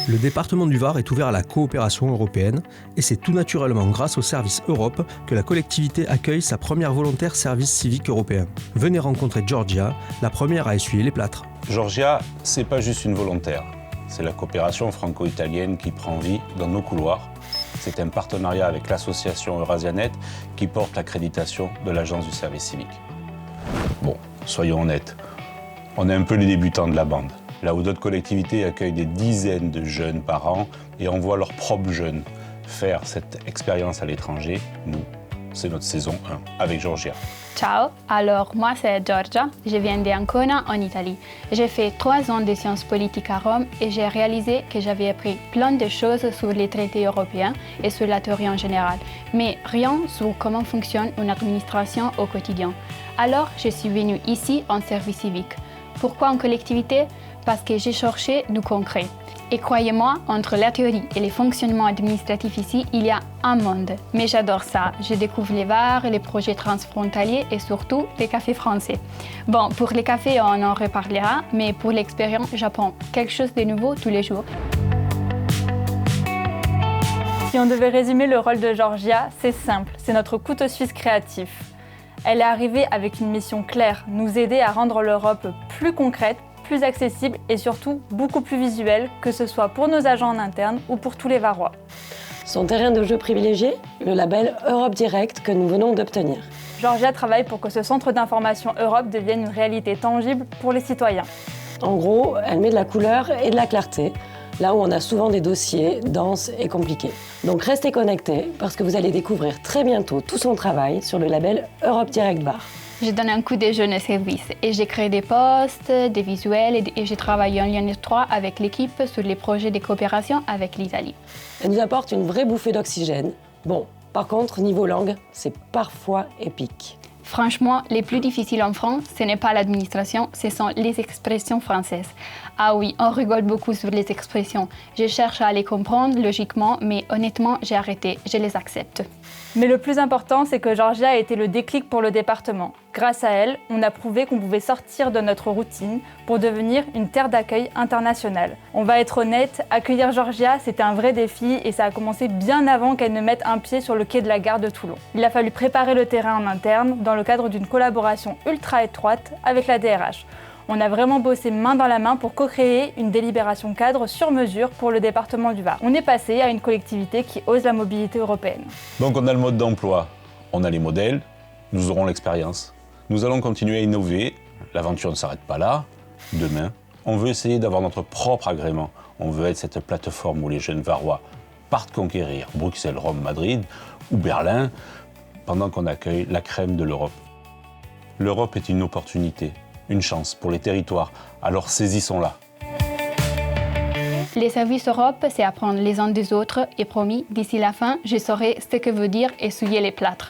Le département du Var est ouvert à la coopération européenne et c'est tout naturellement grâce au service Europe que la collectivité accueille sa première volontaire service civique européen. Venez rencontrer Georgia, la première à essuyer les plâtres. Georgia, c'est pas juste une volontaire. C'est la coopération franco-italienne qui prend vie dans nos couloirs. C'est un partenariat avec l'association Eurasianet qui porte l'accréditation de l'agence du service civique. Bon, soyons honnêtes, on est un peu les débutants de la bande. Là où d'autres collectivités accueillent des dizaines de jeunes par an et envoient leurs propres jeunes faire cette expérience à l'étranger, nous, c'est notre saison 1 avec Georgia. Ciao, alors moi c'est Georgia, je viens d'Ancona en Italie. J'ai fait 3 ans de sciences politiques à Rome et j'ai réalisé que j'avais appris plein de choses sur les traités européens et sur la théorie en général, mais rien sur comment fonctionne une administration au quotidien. Alors je suis venue ici en service civique. Pourquoi en collectivité? Parce que j'ai cherché du concret. Et croyez-moi, entre la théorie et les fonctionnements administratifs ici, il y a un monde. Mais j'adore ça. Je découvre les bars, les projets transfrontaliers et surtout les cafés français. Bon, pour les cafés, on en reparlera, mais pour l'expérience, j'apprends quelque chose de nouveau tous les jours. Si on devait résumer le rôle de Georgia, c'est simple, c'est notre couteau suisse créatif. Elle est arrivée avec une mission claire, nous aider à rendre l'Europe plus concrète, plus accessible et surtout beaucoup plus visuelle, que ce soit pour nos agents en interne ou pour tous les Varois. Son terrain de jeu privilégié, le label Europe Direct que nous venons d'obtenir. Georgia travaille pour que ce centre d'information Europe devienne une réalité tangible pour les citoyens. En gros, elle met de la couleur et de la clarté, là où on a souvent des dossiers denses et compliqués. Donc restez connectés parce que vous allez découvrir très bientôt tout son travail sur le label Europe Direct Bar. Je donne un coup de jeune service et j'ai créé des posts, des visuels et j'ai travaillé en lien étroit avec l'équipe sur les projets de coopération avec l'Italie. Elle nous apporte une vraie bouffée d'oxygène. Bon, par contre, niveau langue, c'est parfois épique. Franchement, les plus difficiles en France, ce n'est pas l'administration, ce sont les expressions françaises. Ah oui, on rigole beaucoup sur les expressions. Je cherche à les comprendre logiquement, mais honnêtement, j'ai arrêté, je les accepte. Mais le plus important, c'est que Georgia a été le déclic pour le département. Grâce à elle, on a prouvé qu'on pouvait sortir de notre routine pour devenir une terre d'accueil internationale. On va être honnête, accueillir Georgia, c'était un vrai défi et ça a commencé bien avant qu'elle ne mette un pied sur le quai de la gare de Toulon. Il a fallu préparer le terrain en interne dans le cadre d'une collaboration ultra étroite avec la DRH. On a vraiment bossé main dans la main pour co-créer une délibération cadre sur mesure pour le département du Var. On est passé à une collectivité qui ose la mobilité européenne. Donc on a le mode d'emploi, on a les modèles, nous aurons l'expérience. Nous allons continuer à innover, l'aventure ne s'arrête pas là. Demain, on veut essayer d'avoir notre propre agrément. On veut être cette plateforme où les jeunes Varois partent conquérir Bruxelles, Rome, Madrid ou Berlin pendant qu'on accueille la crème de l'Europe. L'Europe est une opportunité, une chance pour les territoires, alors saisissons-la. Les services Europe, c'est apprendre les uns des autres et promis, d'ici la fin, je saurai ce que veut dire essuyer les plâtres.